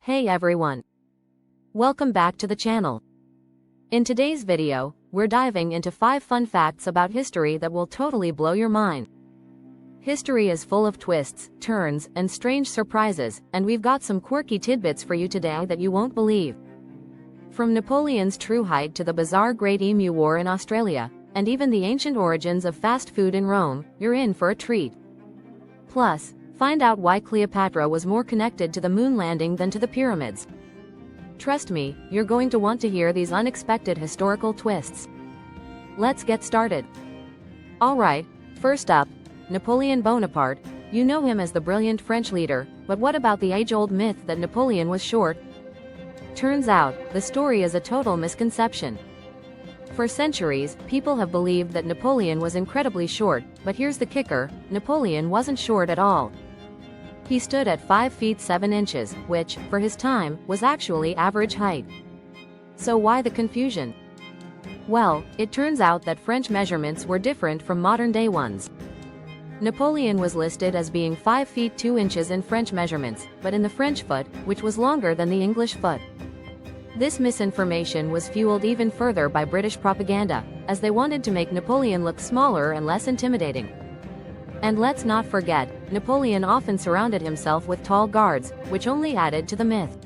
Hey everyone! Welcome back to the channel. In today's video, we're diving into 5 fun facts about history that will totally blow your mind. History is full of twists, turns, and strange surprises, and we've got some quirky tidbits for you today that you won't believe. From Napoleon's true height to the bizarre Great Emu War in Australia, and even the ancient origins of fast food in Rome, you're in for a treat. Plus, find out why Cleopatra was more connected to the moon landing than to the pyramids. Trust me, you're going to want to hear these unexpected historical twists. Let's get started. Alright, first up, Napoleon Bonaparte. You know him as the brilliant French leader, but what about the age-old myth that Napoleon was short? Turns out, the story is a total misconception. For centuries, people have believed that Napoleon was incredibly short, but here's the kicker: Napoleon wasn't short at all. He stood at 5 feet 7 inches, which, for his time, was actually average height. So why the confusion? Well, it turns out that French measurements were different from modern-day ones. Napoleon was listed as being 5 feet 2 inches in French measurements, but in the French foot, which was longer than the English foot. This misinformation was fueled even further by British propaganda, as they wanted to make Napoleon look smaller and less intimidating. And let's not forget, Napoleon often surrounded himself with tall guards, which only added to the myth.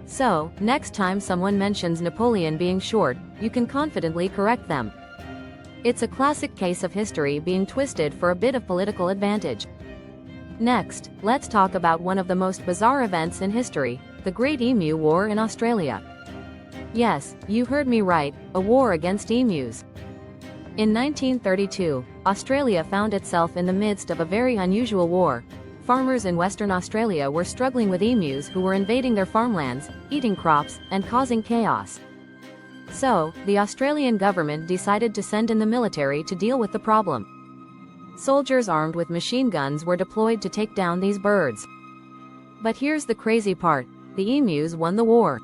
So, next time someone mentions Napoleon being short, you can confidently correct them. It's a classic case of history being twisted for a bit of political advantage. Next, let's talk about one of the most bizarre events in history, the Great Emu War in Australia. Yes, you heard me right, a war against emus. In 1932, Australia found itself in the midst of a very unusual war. Farmers in Western Australia were struggling with emus who were invading their farmlands, eating crops, and causing chaos. So, the Australian government decided to send in the military to deal with the problem. Soldiers armed with machine guns were deployed to take down these birds. But here's the crazy part: the emus won the war.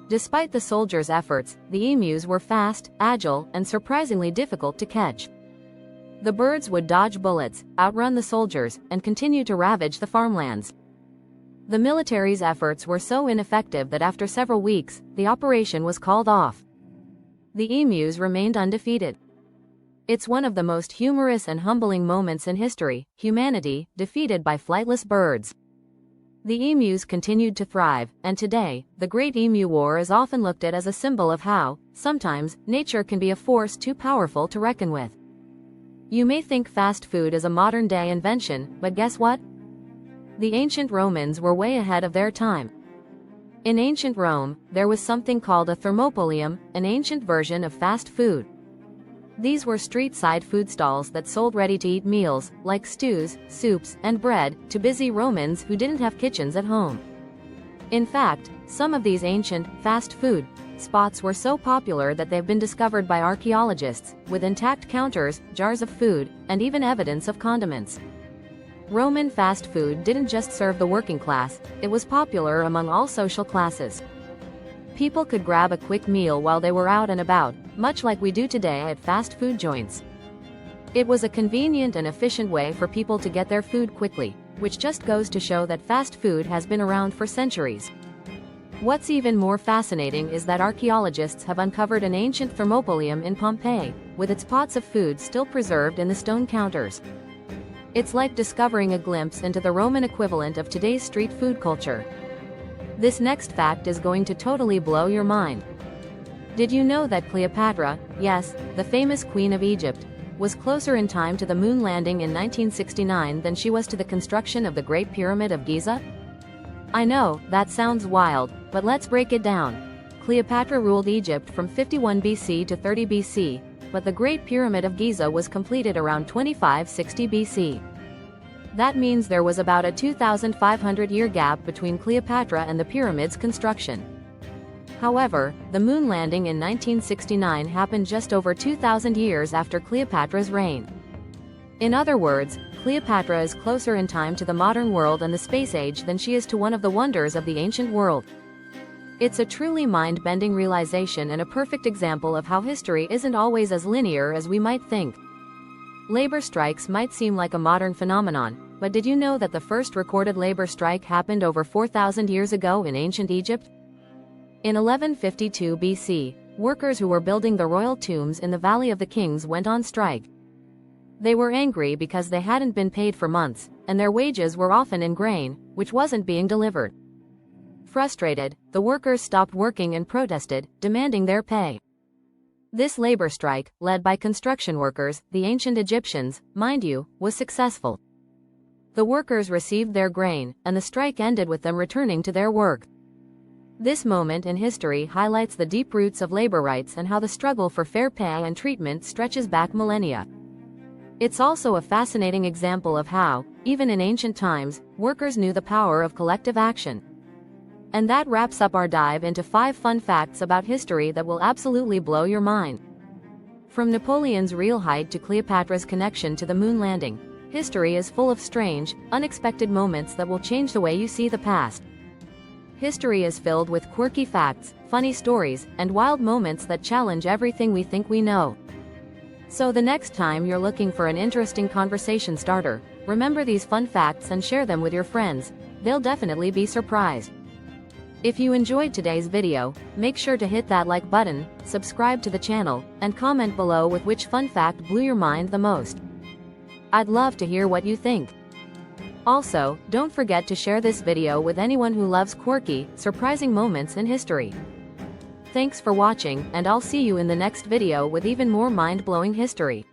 Despite the soldiers' efforts, the emus were fast, agile, and surprisingly difficult to catch. The birds would dodge bullets, outrun the soldiers, and continue to ravage the farmlands. The military's efforts were so ineffective that after several weeks, the operation was called off. The emus remained undefeated. It's one of the most humorous and humbling moments in history: humanity defeated by flightless birds. The emus continued to thrive, and today, the Great Emu War is often looked at as a symbol of how, sometimes, nature can be a force too powerful to reckon with. You may think fast food is a modern-day invention, but guess what? The ancient Romans were way ahead of their time. In ancient Rome, there was something called a thermopolium, an ancient version of fast food. These were street-side food stalls that sold ready-to-eat meals, like stews, soups, and bread, to busy Romans who didn't have kitchens at home. In fact, some of these ancient, fast food spots were so popular that they've been discovered by archaeologists, with intact counters, jars of food, and even evidence of condiments. Roman fast food didn't just serve the working class, it was popular among all social classes. People could grab a quick meal while they were out and about, much like we do today at fast food joints. It was a convenient and efficient way for people to get their food quickly, which just goes to show that fast food has been around for centuries. What's even more fascinating is that archaeologists have uncovered an ancient thermopolium in Pompeii, with its pots of food still preserved in the stone counters. It's like discovering a glimpse into the Roman equivalent of today's street food culture. This next fact is going to totally blow your mind. Did you know that Cleopatra, yes, the famous Queen of Egypt, was closer in time to the moon landing in 1969 than she was to the construction of the Great Pyramid of Giza? I know, that sounds wild, but let's break it down. Cleopatra ruled Egypt from 51 BC to 30 BC, but the Great Pyramid of Giza was completed around 2560 BC. That means there was about a 2,500-year gap between Cleopatra and the pyramid's construction. However, the moon landing in 1969 happened just over 2,000 years after Cleopatra's reign. In other words, Cleopatra is closer in time to the modern world and the space age than she is to one of the wonders of the ancient world. It's a truly mind-bending realization and a perfect example of how history isn't always as linear as we might think. Labor strikes might seem like a modern phenomenon, But did you know that the first recorded labor strike happened over 4,000 years ago in ancient Egypt? In 1152 BC, workers who were building the royal tombs in the Valley of the Kings went on strike. They were angry because they hadn't been paid for months, and their wages were often in grain, which wasn't being delivered. Frustrated, the workers stopped working and protested, demanding their pay. This labor strike, led by construction workers, the ancient Egyptians, mind you, was successful. The workers received their grain, and the strike ended with them returning to their work. This moment in history highlights the deep roots of labor rights and how the struggle for fair pay and treatment stretches back millennia. It's also a fascinating example of how, even in ancient times, workers knew the power of collective action. And that wraps up our dive into 5 fun facts about history that will absolutely blow your mind. From Napoleon's real height to Cleopatra's connection to the moon landing, history is full of strange, unexpected moments that will change the way you see the past. History is filled with quirky facts, funny stories, and wild moments that challenge everything we think we know. So the next time you're looking for an interesting conversation starter, remember these fun facts and share them with your friends. They'll definitely be surprised. If you enjoyed today's video, make sure to hit that like button, subscribe to the channel, and comment below with which fun fact blew your mind the most. I'd love to hear what you think. Also, don't forget to share this video with anyone who loves quirky, surprising moments in history. Thanks for watching, and I'll see you in the next video with even more mind-blowing history.